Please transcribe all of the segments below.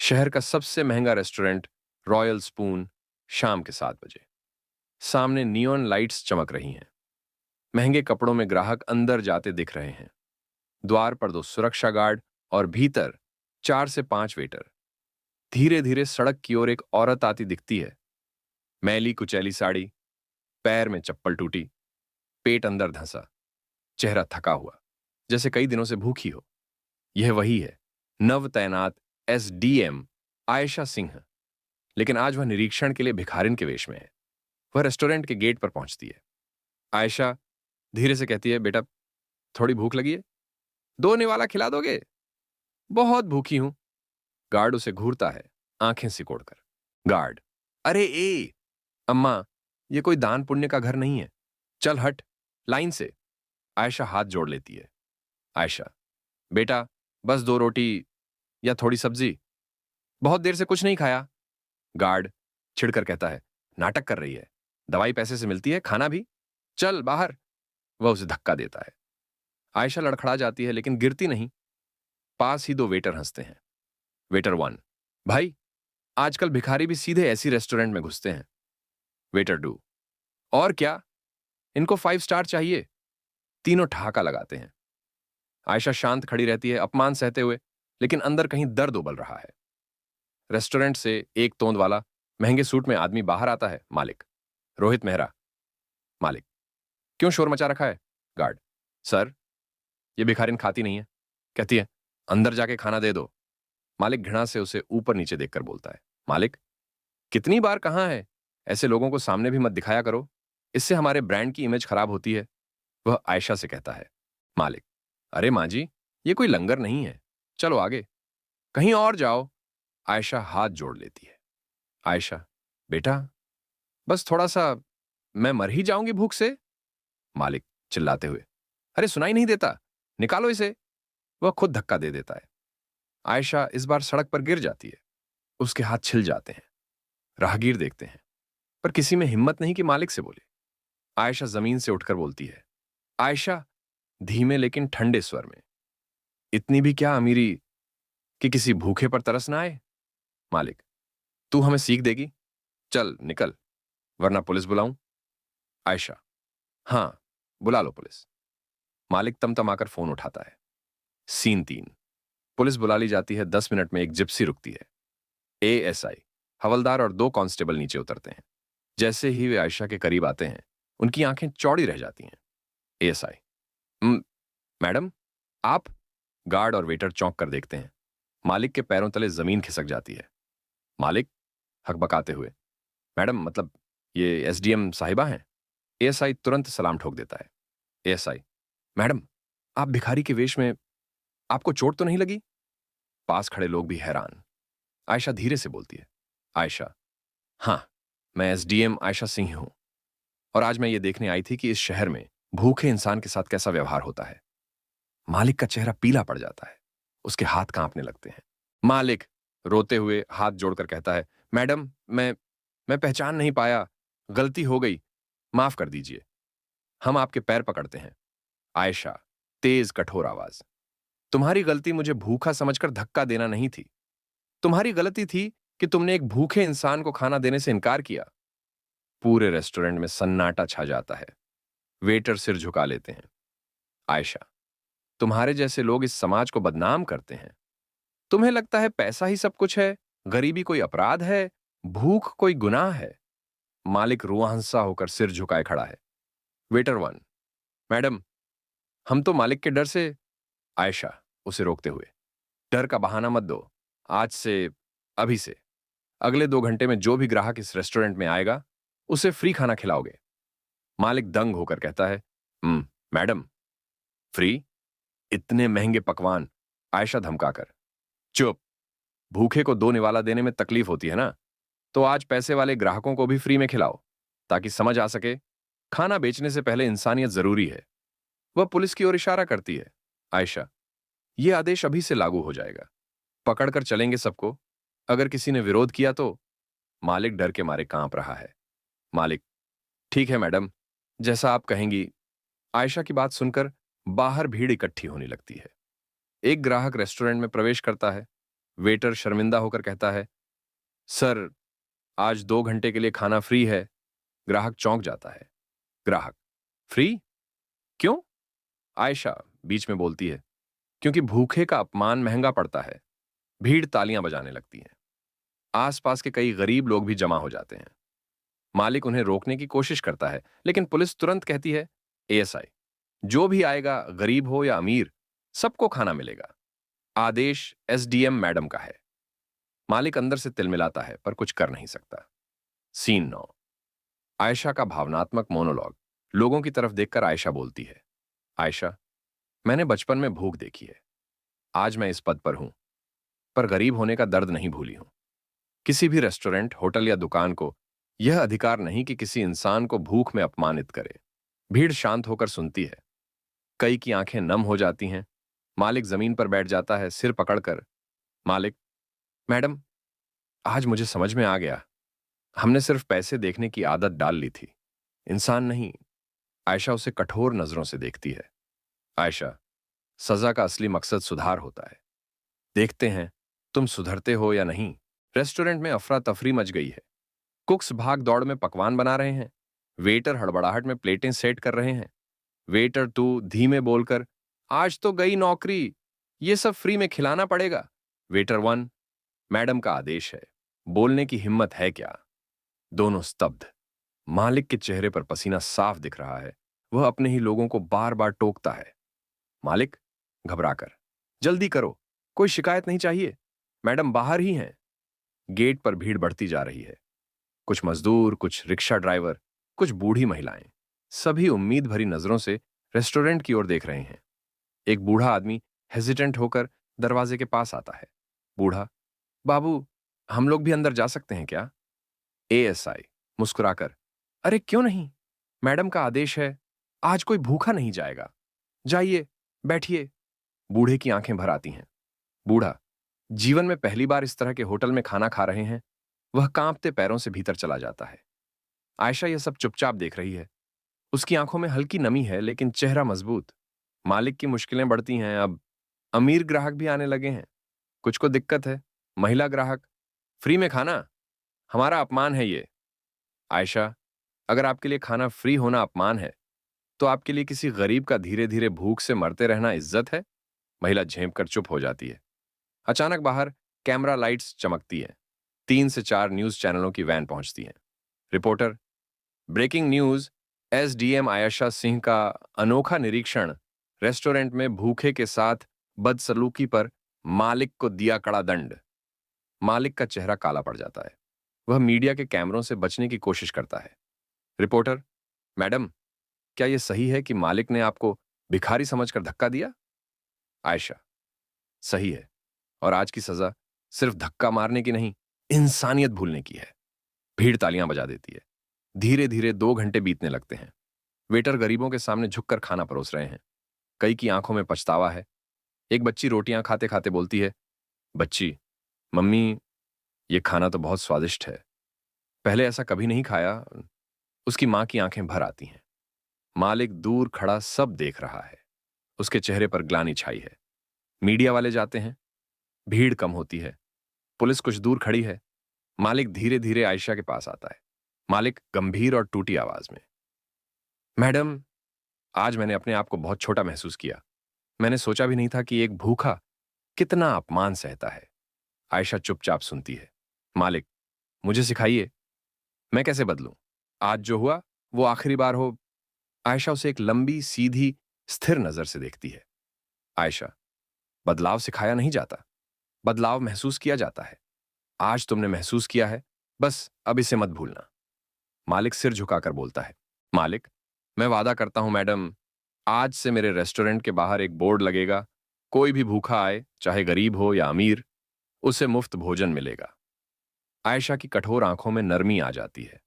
शहर का सबसे महंगा रेस्टोरेंट रॉयल स्पून, शाम के 7 बजे। सामने नियॉन लाइट्स चमक रही हैं। महंगे कपड़ों में ग्राहक अंदर जाते दिख रहे हैं। द्वार पर 2 सुरक्षा गार्ड और भीतर 4 से 5 वेटर। धीरे धीरे सड़क की ओर एक औरत आती दिखती है। मैली कुचैली साड़ी, पैर में चप्पल टूटी, पेट अंदर धंसा, चेहरा थका हुआ, जैसे कई दिनों से भूखी हो। यह वही है, नव तैनात एसडीएम आयशा सिंह। लेकिन आज वह निरीक्षण के लिए भिखारिन के वेश में है। वह रेस्टोरेंट के गेट पर पहुंचती है। आयशा धीरे से कहती है, बेटा थोड़ी भूख लगी है, 2 निवाला खिला दोगे? बहुत भूखी हूं। गार्ड उसे घूरता है, आंखें सिकोड़कर। गार्ड, अरे ए अम्मा, ये कोई दान पुण्य का घर नहीं है, चल हट लाइन से। आयशा हाथ जोड़ लेती है। आयशा, बेटा बस 2 रोटी या थोड़ी सब्जी, बहुत देर से कुछ नहीं खाया। गार्ड छिड़कर कहता है, नाटक कर रही है, दवाई पैसे से मिलती है, खाना भी, चल बाहर। वह उसे धक्का देता है। आयशा लड़खड़ा जाती है लेकिन गिरती नहीं। पास ही 2 वेटर हंसते हैं। वेटर 1, भाई आजकल भिखारी भी सीधे ऐसी रेस्टोरेंट में घुसते हैं। वेटर 2, और क्या, इनको 5 स्टार चाहिए। तीनों ठहाका लगाते हैं। आयशा शांत खड़ी रहती है, अपमान सहते हुए, लेकिन अंदर कहीं दर्द उबल रहा है। रेस्टोरेंट से एक तोंद वाला महंगे सूट में आदमी बाहर आता है। मालिक, रोहित मेहरा। मालिक, क्यों शोर मचा रखा है? गार्ड, सर ये भिखारिन खाती नहीं है, कहती है अंदर जाके खाना दे दो। मालिक घृणा से उसे ऊपर नीचे देखकर बोलता है, मालिक कितनी बार कहां है, ऐसे लोगों को सामने भी मत दिखाया करो, इससे हमारे ब्रांड की इमेज खराब होती है। वह आयशा से कहता है। मालिक, अरे माँ जी, ये कोई लंगर नहीं है, चलो आगे, कहीं और जाओ। आयशा हाथ जोड़ लेती है। आयशा, बेटा बस थोड़ा सा, मैं मर ही जाऊंगी भूख से। मालिक चिल्लाते हुए, अरे सुनाई नहीं देता, निकालो इसे। वह खुद धक्का दे देता है। आयशा इस बार सड़क पर गिर जाती है। उसके हाथ छिल जाते हैं। राहगीर देखते हैं, पर किसी में हिम्मत नहीं कि मालिक से बोले। आयशा जमीन से उठकर बोलती है। आयशा धीमे लेकिन ठंडे स्वर में, इतनी भी क्या अमीरी कि किसी भूखे पर तरस ना आए? मालिक, तू हमें सीख देगी, चल निकल, वरना पुलिस बुलाऊं। आयशा, हां बुला लो पुलिस। मालिक तमतमाकर फोन उठाता है। सीन 3, पुलिस बुला ली जाती है। 10 मिनट में एक जिप्सी रुकती है। एएसआई, हवलदार और 2 कांस्टेबल नीचे उतरते हैं। जैसे ही वे आयशा के करीब आते हैं, उनकी आंखें चौड़ी रह जाती हैं। एएसआई, मैडम आप? गार्ड और वेटर चौंक कर देखते हैं। मालिक के पैरों तले जमीन खिसक जाती है। मालिक हकबकाते हुए, मैडम मतलब ये एसडीएम साहिबा हैं। एएसआई तुरंत सलाम ठोक देता है। एएसआई, मैडम आप भिखारी के वेश में, आपको चोट तो नहीं लगी? पास खड़े लोग भी हैरान। आयशा धीरे से बोलती है। आयशा, हां मैं एसडीएम आयशा सिंह हूं, और आज मैं ये देखने आई थी कि इस शहर में भूखे इंसान के साथ कैसा व्यवहार होता है। मालिक का चेहरा पीला पड़ जाता है। उसके हाथ कांपने लगते हैं। मालिक रोते हुए हाथ जोड़कर कहता है, मैडम मैं पहचान नहीं पाया, गलती हो गई, माफ कर दीजिए, हम आपके पैर पकड़ते हैं। आयशा तेज कठोर आवाज, तुम्हारी गलती मुझे भूखा समझकर धक्का देना नहीं थी। तुम्हारी गलती थी कि तुमने एक भूखे इंसान को खाना देने से इनकार किया। पूरे रेस्टोरेंट में सन्नाटा छा जाता है। वेटर सिर झुका लेते हैं। आयशा, तुम्हारे जैसे लोग इस समाज को बदनाम करते हैं। तुम्हें लगता है पैसा ही सब कुछ है, गरीबी कोई अपराध है, भूख कोई गुनाह है। मालिक रुआंसा होकर सिर झुकाए खड़ा है। वेटर 1, मैडम हम तो मालिक के डर से। आयशा उसे रोकते हुए, डर का बहाना मत दो। आज से, अभी से, अगले 2 घंटे में जो भी ग्राहक इस रेस्टोरेंट में आएगा उसे फ्री खाना खिलाओगे। मालिक दंग होकर कहता है, मैडम फ्री? इतने महंगे पकवान? आयशा धमकाकर, चुप, भूखे को 2 निवाला देने में तकलीफ होती है ना, तो आज पैसे वाले ग्राहकों को भी फ्री में खिलाओ, ताकि समझ आ सके खाना बेचने से पहले इंसानियत जरूरी है। वह पुलिस की ओर इशारा करती है। आयशा, यह आदेश अभी से लागू हो जाएगा, पकड़कर चलेंगे सबको, अगर किसी ने विरोध किया तो। मालिक डर के मारे कांप रहा है। मालिक, ठीक है मैडम, जैसा आप कहेंगी। आयशा की बात सुनकर बाहर भीड़ इकट्ठी होने लगती है। एक ग्राहक रेस्टोरेंट में प्रवेश करता है। वेटर शर्मिंदा होकर कहता है, सर, आज 2 घंटे के लिए खाना फ्री है। ग्राहक चौंक जाता है। ग्राहक, फ्री? क्यों? आयशा बीच में बोलती है, क्योंकि भूखे का अपमान महंगा पड़ता है। भीड़ तालियां बजाने लगती है। आसपास के कई गरीब लोग भी जमा हो जाते हैं। मालिक उन्हें रोकने की कोशिश करता है, लेकिन पुलिस तुरंत कहती है, एएसआई, जो भी आएगा, गरीब हो या अमीर, सबको खाना मिलेगा। आदेश एसडीएम मैडम का है। मालिक अंदर से तिलमिलाता है, पर कुछ कर नहीं सकता। सीन 9। आयशा का भावनात्मक मोनोलॉग। लोगों की तरफ देखकर आयशा बोलती है, आयशा, मैंने बचपन में भूख देखी है। आज मैं इस पद पर हूं, पर गरीब होने का दर्द नहीं भूली हूं। किसी भी रेस्टोरेंट, होटल या दुकान को यह अधिकार नहीं कि किसी इंसान को भूख में अपमानित करे। भीड़ शांत होकर सुनती है। कई की आंखें नम हो जाती हैं। मालिक जमीन पर बैठ जाता है, सिर पकड़कर। मालिक, मैडम, आज मुझे समझ में आ गया। हमने सिर्फ पैसे देखने की आदत डाल ली थी, इंसान नहीं। आयशा उसे कठोर नजरों से देखती है। आयशा, सजा का असली मकसद सुधार होता है। देखते हैं तुम सुधरते हो या नहीं। रेस्टोरेंट में अफरा तफरी मच गई है। कुक्स भाग दौड़ में पकवान बना रहे हैं। वेटर हड़बड़ाहट में प्लेटें सेट कर रहे हैं। वेटर तू धीमे बोलकर, आज तो गई नौकरी, ये सब फ्री में खिलाना पड़ेगा। वेटर 1, मैडम का आदेश है, बोलने की हिम्मत है क्या? दोनों स्तब्ध। मालिक के चेहरे पर पसीना साफ दिख रहा है। वह अपने ही लोगों को बार बार टोकता है। मालिक घबराकर, जल्दी करो, कोई शिकायत नहीं चाहिए, मैडम बाहर ही हैं। गेट पर भीड़ बढ़ती जा रही है। कुछ मजदूर, कुछ रिक्शा ड्राइवर, कुछ बूढ़ी महिलाएं, सभी उम्मीद भरी नजरों से रेस्टोरेंट की ओर देख रहे हैं। एक बूढ़ा आदमी हेजिटेंट होकर दरवाजे के पास आता है। बूढ़ा, बाबू, हम लोग भी अंदर जा सकते हैं क्या? एएसआई मुस्कुराकर, अरे क्यों नहीं, मैडम का आदेश है, आज कोई भूखा नहीं जाएगा। जाइए, बैठिए। बूढ़े की आंखें भर आती हैं। बूढ़ा, जीवन में पहली बार इस तरह के होटल में खाना खा रहे हैं। वह कांपते पैरों से भीतर चला जाता है। आयशा यह सब चुपचाप देख रही है। उसकी आंखों में हल्की नमी है, लेकिन चेहरा मजबूत। मालिक की मुश्किलें बढ़ती हैं। अब अमीर ग्राहक भी आने लगे हैं। कुछ को दिक्कत है। महिला ग्राहक, फ्री में खाना, हमारा अपमान है ये। आयशा, अगर आपके लिए खाना फ्री होना अपमान है, तो आपके लिए किसी गरीब का धीरे धीरे भूख से मरते रहना इज्जत है? महिला झेंप कर चुप हो जाती है। अचानक बाहर कैमरा लाइट्स चमकती है। 3 से 4 न्यूज चैनलों की वैन पहुंचती है। Reporter, breaking news, SDM Ayesha Singh का अनोखा निरीक्षण। रेस्टोरेंट में भूखे के साथ बदसलूकी पर मालिक को दिया कड़ा दंड। मालिक का चेहरा काला पड़ जाता है। वह मीडिया के कैमरों से बचने की कोशिश करता है। रिपोर्टर, मैडम, क्या यह सही है कि मालिक ने आपको भिखारी समझकर धक्का दिया? आयशा, सही है, और आज की सजा सिर्फ धक्का मारने की नहीं, इंसानियत भूलने की है। भीड़ तालियां बजा देती है। धीरे धीरे 2 घंटे बीतने लगते हैं। वेटर गरीबों के सामने झुककर खाना परोस रहे हैं। कई की आंखों में पछतावा है। एक बच्ची रोटियां खाते खाते बोलती है, बच्ची, मम्मी, ये खाना तो बहुत स्वादिष्ट है, पहले ऐसा कभी नहीं खाया। उसकी मां की आंखें भर आती हैं। मालिक दूर खड़ा सब देख रहा है। उसके चेहरे पर ग्लानि छाई है। मीडिया वाले जाते हैं। भीड़ कम होती है। पुलिस कुछ दूर खड़ी है। मालिक धीरे धीरे आयशा के पास आता है। मालिक गंभीर और टूटी आवाज में, मैडम, आज मैंने अपने आप को बहुत छोटा महसूस किया। मैंने सोचा भी नहीं था कि एक भूखा कितना अपमान सहता है। आयशा चुपचाप सुनती है। मालिक, मुझे सिखाइए, मैं कैसे बदलूं? आज जो हुआ वो आखिरी बार हो। आयशा उसे एक लंबी, सीधी, स्थिर नजर से देखती है। आयशा, बदलाव सिखाया नहीं जाता, बदलाव महसूस किया जाता है। आज तुमने महसूस किया है, बस अब इसे मत भूलना। मालिक सिर झुकाकर बोलता है, मालिक, मैं वादा करता हूं मैडम, आज से मेरे रेस्टोरेंट के बाहर एक बोर्ड लगेगा, कोई भी भूखा आए, चाहे गरीब हो या अमीर, उसे मुफ्त भोजन मिलेगा। आयशा की कठोर आंखों में नरमी आ जाती है।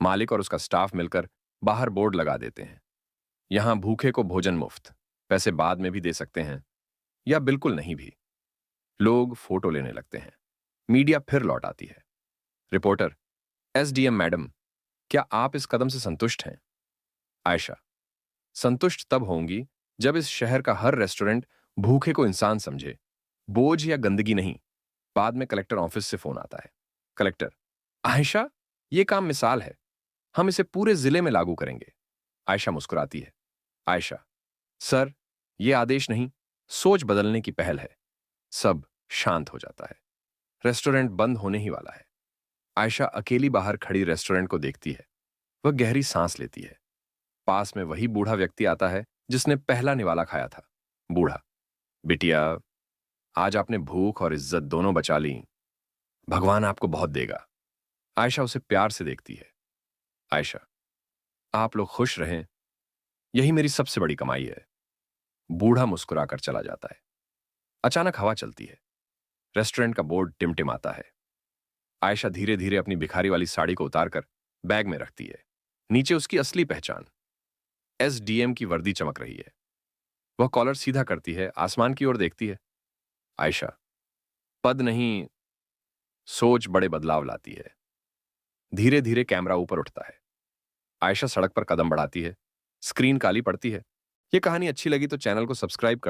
मालिक और उसका स्टाफ मिलकर बाहर बोर्ड लगा देते हैं, यहां भूखे को भोजन मुफ्त, पैसे बाद में भी दे सकते हैं या बिल्कुल नहीं भी। लोग फोटो लेने लगते हैं। मीडिया फिर लौट आती है। रिपोर्टर, एसडीएम मैडम, क्या आप इस कदम से संतुष्ट हैं? आयशा, संतुष्ट तब होंगी जब इस शहर का हर रेस्टोरेंट भूखे को इंसान समझे, बोझ या गंदगी नहीं। बाद में कलेक्टर ऑफिस से फोन आता है। कलेक्टर, आयशा, ये काम मिसाल है, हम इसे पूरे जिले में लागू करेंगे। आयशा मुस्कुराती है। आयशा, सर, ये आदेश नहीं, सोच बदलने की पहल है। सब शांत हो जाता है। रेस्टोरेंट बंद होने ही वाला है। आयशा अकेली बाहर खड़ी रेस्टोरेंट को देखती है। वह गहरी सांस लेती है। पास में वही बूढ़ा व्यक्ति आता है जिसने पहला निवाला खाया था। बूढ़ा, बिटिया, आज आपने भूख और इज्जत दोनों बचा ली। भगवान आपको बहुत देगा। आयशा उसे प्यार से देखती है। आयशा, आप लोग खुश रहें, यही मेरी सबसे बड़ी कमाई है। बूढ़ा मुस्कुराकर चला जाता है। अचानक हवा चलती है। रेस्टोरेंट का बोर्ड टिमटिमाता है। आयशा धीरे धीरे अपनी भिखारी वाली साड़ी को उतारकर बैग में रखती है। नीचे उसकी असली पहचान, एसडीएम की वर्दी चमक रही है। वह कॉलर सीधा करती है, आसमान की ओर देखती है। आयशा, पद नहीं, सोच बड़े बदलाव लाती है। धीरे धीरे कैमरा ऊपर उठता है। आयशा सड़क पर कदम बढ़ाती है। स्क्रीन काली पड़ती है। यह कहानी अच्छी लगी तो चैनल को सब्सक्राइब कर